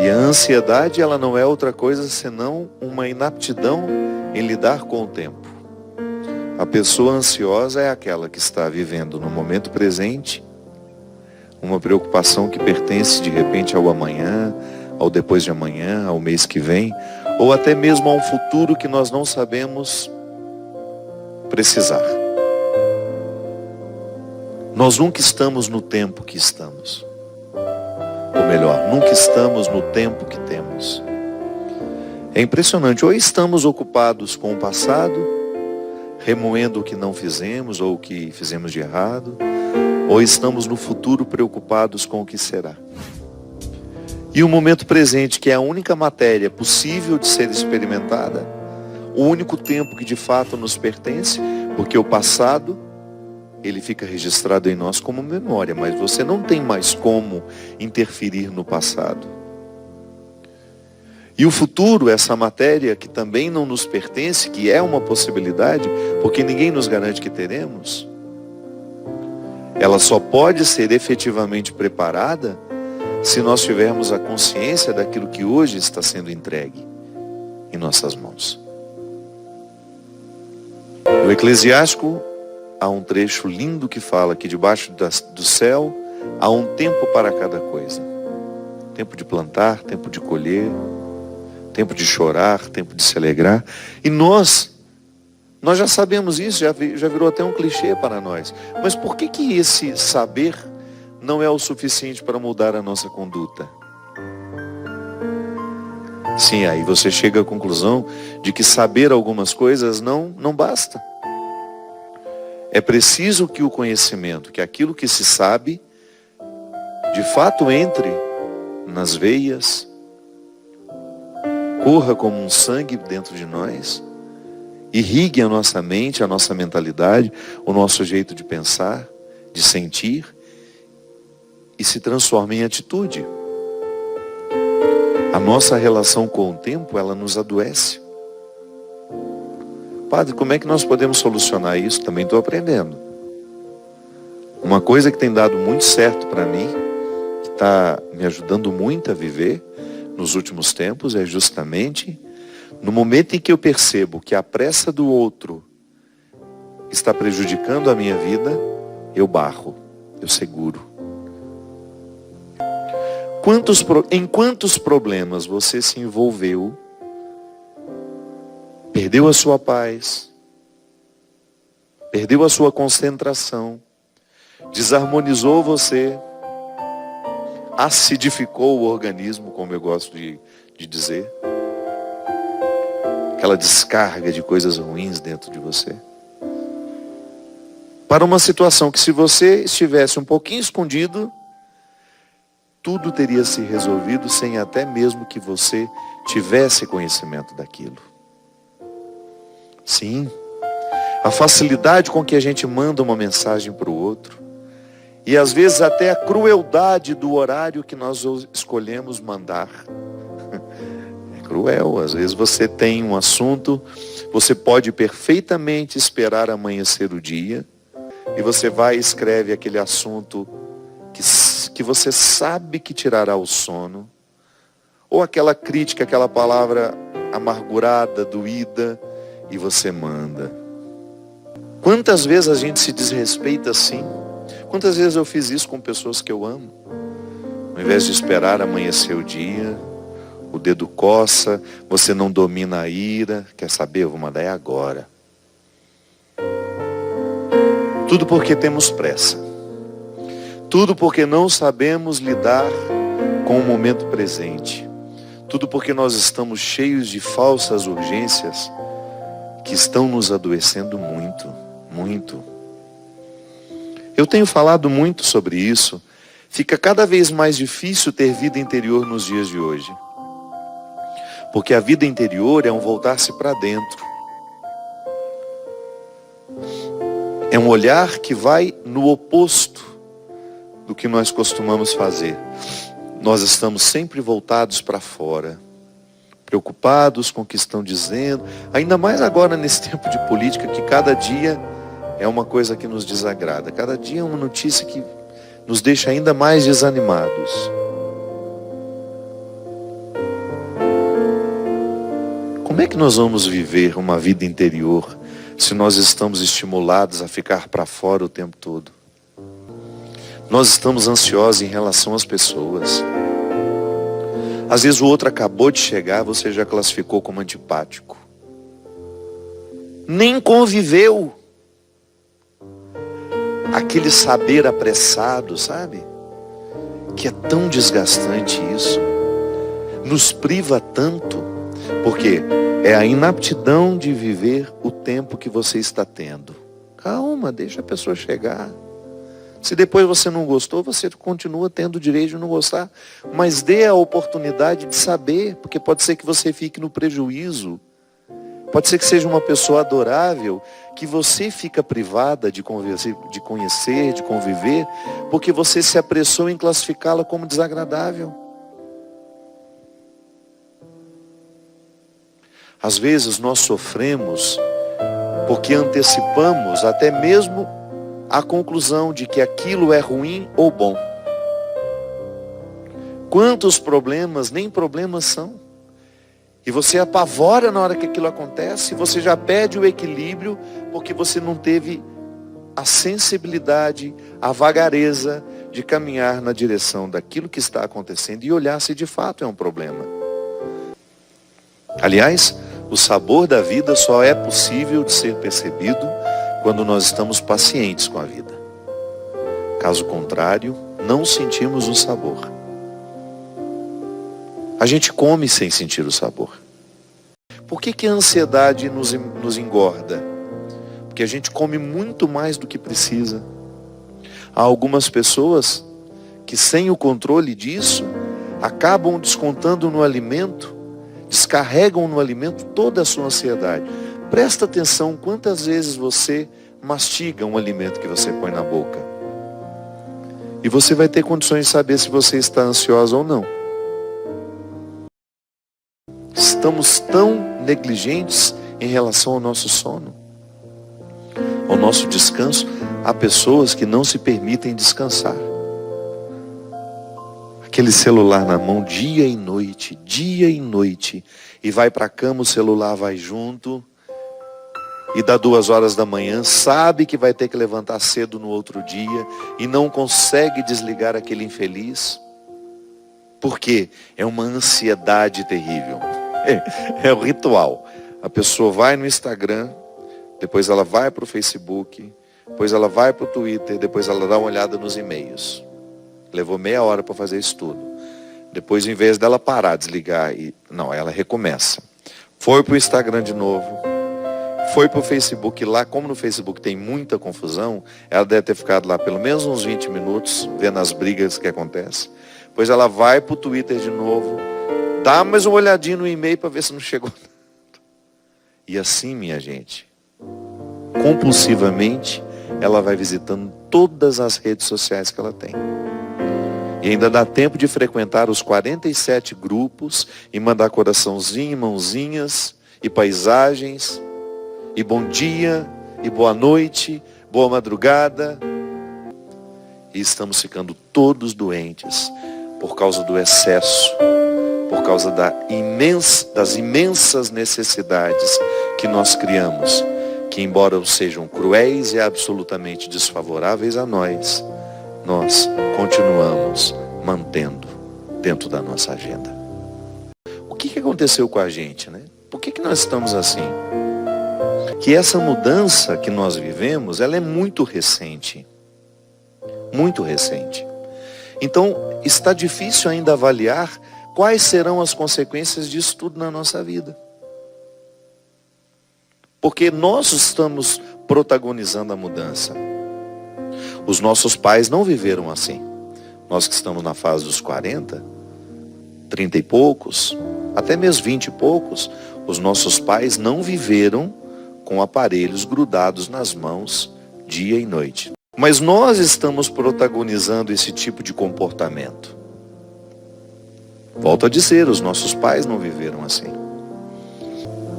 E a ansiedade, ela não é outra coisa senão uma inaptidão em lidar com o tempo. A pessoa ansiosa é aquela que está vivendo no momento presente, uma preocupação que pertence de repente ao amanhã, ao depois de amanhã, ao mês que vem, ou até mesmo a um futuro que nós não sabemos precisar. Nós nunca estamos no tempo que estamos. Ou melhor, nunca estamos no tempo que temos. É impressionante, ou estamos ocupados com o passado, remoendo o que não fizemos ou o que fizemos de errado, ou estamos no futuro preocupados com o que será. E o momento presente, que é a única matéria possível de ser experimentada, o único tempo que de fato nos pertence, porque o passado, ele fica registrado em nós como memória, mas você não tem mais como interferir no passado. E o futuro, essa matéria que também não nos pertence, que é uma possibilidade, porque ninguém nos garante que teremos, ela só pode ser efetivamente preparada se nós tivermos a consciência daquilo que hoje está sendo entregue em nossas mãos. No Eclesiástico, há um trecho lindo que fala que debaixo do céu há um tempo para cada coisa. Tempo de plantar, tempo de colher, tempo de chorar, tempo de se alegrar. E nós já sabemos isso, já virou até um clichê para nós. Mas por que esse saber não é o suficiente para mudar a nossa conduta? Sim, aí você chega à conclusão de que saber algumas coisas não basta. É preciso que o conhecimento, que aquilo que se sabe, de fato entre nas veias, corra como um sangue dentro de nós, irrigue a nossa mente, a nossa mentalidade, o nosso jeito de pensar, de sentir, e se transforme em atitude. A nossa relação com o tempo, ela nos adoece. Padre, como é que nós podemos solucionar isso? Também estou aprendendo. Uma coisa que tem dado muito certo para mim, que está me ajudando muito a viver nos últimos tempos, é justamente no momento em que eu percebo que a pressa do outro está prejudicando a minha vida, eu barro, eu seguro. Em quantos problemas você se envolveu, perdeu a sua paz, perdeu a sua concentração, desarmonizou você, acidificou o organismo, como eu gosto de dizer, aquela descarga de coisas ruins dentro de você, para uma situação que, se você estivesse um pouquinho escondido, tudo teria se resolvido sem até mesmo que você tivesse conhecimento daquilo. Sim, a facilidade com que a gente manda uma mensagem para o outro, e às vezes até a crueldade do horário que nós escolhemos mandar. É cruel, às vezes você tem um assunto, você pode perfeitamente esperar amanhecer o dia, e você vai e escreve aquele assunto que você sabe que tirará o sono, ou aquela crítica, aquela palavra amargurada, doída, e você manda. Quantas vezes a gente se desrespeita assim? Quantas vezes eu fiz isso com pessoas que eu amo? Ao invés de esperar amanhecer o dia, o dedo coça, você não domina a ira, quer saber? Eu vou mandar agora. Tudo porque temos pressa. Tudo porque não sabemos lidar com o momento presente. Tudo porque nós estamos cheios de falsas urgências que estão nos adoecendo muito, muito. Eu tenho falado muito sobre isso. Fica cada vez mais difícil ter vida interior nos dias de hoje. Porque a vida interior é um voltar-se para dentro. É um olhar que vai no oposto do que nós costumamos fazer. Nós estamos sempre voltados para fora, preocupados com o que estão dizendo, ainda mais agora nesse tempo de política, que cada dia é uma coisa que nos desagrada, cada dia é uma notícia que nos deixa ainda mais desanimados. Como é que nós vamos viver uma vida interior se nós estamos estimulados a ficar para fora o tempo todo? Nós estamos ansiosos em relação às pessoas. Às vezes o outro acabou de chegar, você já classificou como antipático. Nem conviveu. Aquele saber apressado, sabe? Que é tão desgastante isso. Nos priva tanto. Porque é a inaptidão de viver o tempo que você está tendo. Calma, deixa a pessoa chegar. Se depois você não gostou, você continua tendo o direito de não gostar. Mas dê a oportunidade de saber, porque pode ser que você fique no prejuízo. Pode ser que seja uma pessoa adorável, que você fica privada de conhecer, de conviver, porque você se apressou em classificá-la como desagradável. Às vezes nós sofremos porque antecipamos até mesmo a conclusão de que aquilo é ruim ou bom. Quantos problemas nem problemas são. E você apavora na hora que aquilo acontece, você já perde o equilíbrio porque você não teve a sensibilidade, a vagareza de caminhar na direção daquilo que está acontecendo e olhar se de fato é um problema. Aliás, o sabor da vida só é possível de ser percebido quando nós estamos pacientes com a vida. Caso contrário, não sentimos o sabor. A gente come sem sentir o sabor. Por que a ansiedade nos engorda? Porque a gente come muito mais do que precisa. Há algumas pessoas que, sem o controle disso, acabam descontando no alimento, descarregam no alimento toda a sua ansiedade. Presta atenção quantas vezes você mastiga um alimento que você põe na boca. E você vai ter condições de saber se você está ansiosa ou não. Estamos tão negligentes em relação ao nosso sono, ao nosso descanso. Há pessoas que não se permitem descansar. Aquele celular na mão dia e noite, e vai para a cama, o celular vai junto, e dá 2 horas da manhã, sabe que vai ter que levantar cedo no outro dia, e não consegue desligar aquele infeliz. Por quê? É uma ansiedade terrível. É o ritual. A pessoa vai no Instagram, depois ela vai para o Facebook, depois ela vai para o Twitter, depois ela dá uma olhada nos e-mails. Levou meia hora para fazer isso tudo. Depois, em vez dela parar, desligar, não, ela recomeça. Foi para o Instagram de novo, foi para o Facebook. Lá, como no Facebook tem muita confusão, ela deve ter ficado lá pelo menos uns 20 minutos, vendo as brigas que acontecem. Depois ela vai para o Twitter de novo, dá mais uma olhadinha no e-mail para ver se não chegou nada. E assim, minha gente, compulsivamente, ela vai visitando todas as redes sociais que ela tem. E ainda dá tempo de frequentar os 47 grupos e mandar coraçãozinho, mãozinhas e paisagens, e bom dia, e boa noite, boa madrugada. E estamos ficando todos doentes por causa do excesso, por causa das imensas necessidades que nós criamos, que embora sejam cruéis e absolutamente desfavoráveis a nós continuamos mantendo dentro da nossa agenda. O que aconteceu com a gente, né? Por que nós estamos assim? Que essa mudança que nós vivemos, ela é muito recente. Muito recente. Então, está difícil ainda avaliar quais serão as consequências disso tudo na nossa vida. Porque nós estamos protagonizando a mudança. Os nossos pais não viveram assim. Nós que estamos na fase dos 40, 30 e poucos, até mesmo 20 e poucos, os nossos pais não viveram com aparelhos grudados nas mãos dia e noite. Mas nós estamos protagonizando esse tipo de comportamento. Volto a dizer, os nossos pais não viveram assim.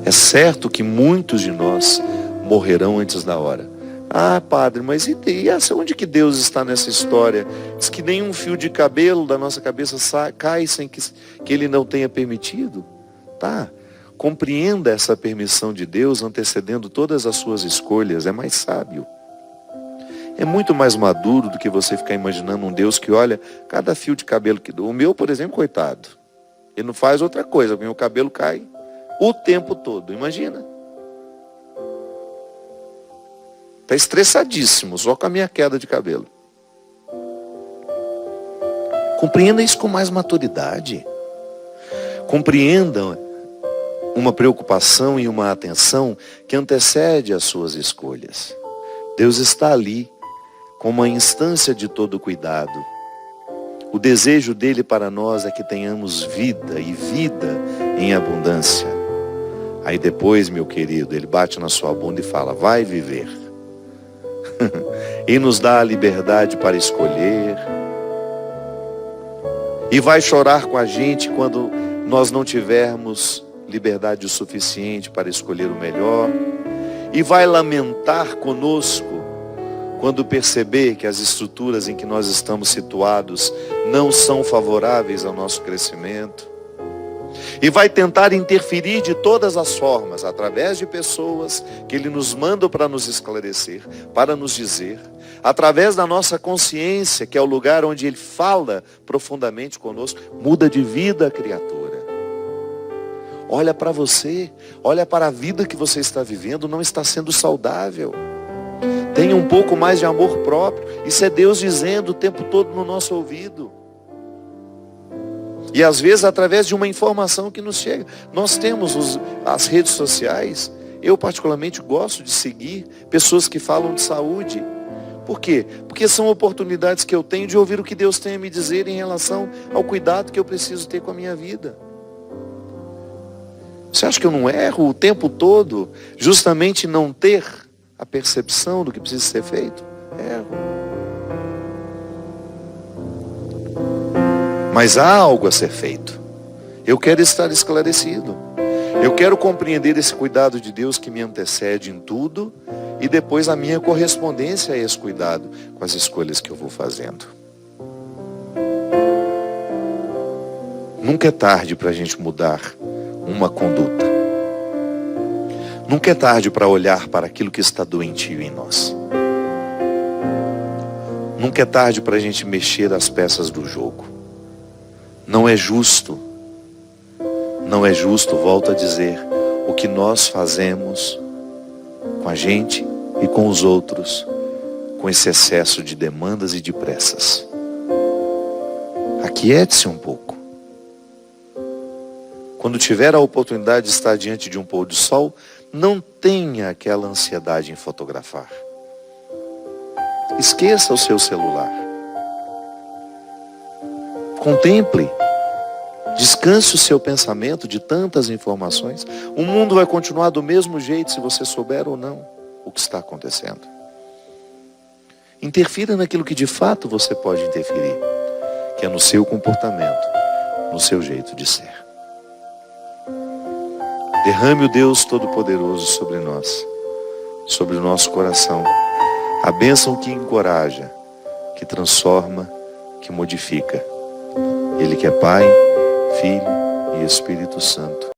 É certo que muitos de nós morrerão antes da hora. Ah, padre, mas onde que Deus está nessa história? Diz que nenhum fio de cabelo da nossa cabeça cai sem que Ele não tenha permitido. Tá, Compreenda essa permissão de Deus antecedendo todas as suas escolhas. É mais sábio. É muito mais maduro do que você ficar imaginando um Deus que olha cada fio de cabelo que... O meu, por exemplo, coitado. Ele não faz outra coisa. O meu cabelo cai o tempo todo. Imagina. Está estressadíssimo só com a minha queda de cabelo. Compreenda isso com mais maturidade. Compreenda uma preocupação e uma atenção que antecede as suas escolhas. Deus está ali, com uma instância de todo cuidado. O desejo dele para nós é que tenhamos vida e vida em abundância. Aí depois, meu querido, ele bate na sua bunda e fala, vai viver. E nos dá a liberdade para escolher. E vai chorar com a gente quando nós não tivermos liberdade o suficiente para escolher o melhor. E vai lamentar conosco quando perceber que as estruturas em que nós estamos situados não são favoráveis ao nosso crescimento. E vai tentar interferir de todas as formas, através de pessoas que Ele nos manda para nos esclarecer, para nos dizer, através da nossa consciência, que é o lugar onde Ele fala profundamente conosco, muda de vida a criatura. Olha para você, olha para a vida que você está vivendo, não está sendo saudável. Tenha um pouco mais de amor próprio. Isso é Deus dizendo o tempo todo no nosso ouvido. E às vezes através de uma informação que nos chega. Nós temos as redes sociais. Eu particularmente gosto de seguir pessoas que falam de saúde. Por quê? Porque são oportunidades que eu tenho de ouvir o que Deus tem a me dizer em relação ao cuidado que eu preciso ter com a minha vida. Você acha que eu não erro o tempo todo justamente não ter a percepção do que precisa ser feito? Erro. Mas há algo a ser feito. Eu quero estar esclarecido. Eu quero compreender esse cuidado de Deus que me antecede em tudo e depois a minha correspondência a esse cuidado com as escolhas que eu vou fazendo. Nunca é tarde para a gente mudar uma conduta. Nunca é tarde para olhar para aquilo que está doentio em nós. Nunca é tarde para a gente mexer as peças do jogo. Não é justo, volto a dizer, o que nós fazemos com a gente e com os outros, com esse excesso de demandas e de pressas. Aquiete-se um pouco. Quando tiver a oportunidade de estar diante de um pôr do sol, não tenha aquela ansiedade em fotografar. Esqueça o seu celular. Contemple. Descanse o seu pensamento de tantas informações. O mundo vai continuar do mesmo jeito se você souber ou não o que está acontecendo. Interfira naquilo que de fato você pode interferir, que é no seu comportamento, no seu jeito de ser. Derrame o Deus Todo-Poderoso sobre nós, sobre o nosso coração. A bênção que encoraja, que transforma, que modifica. Ele que é Pai, Filho e Espírito Santo.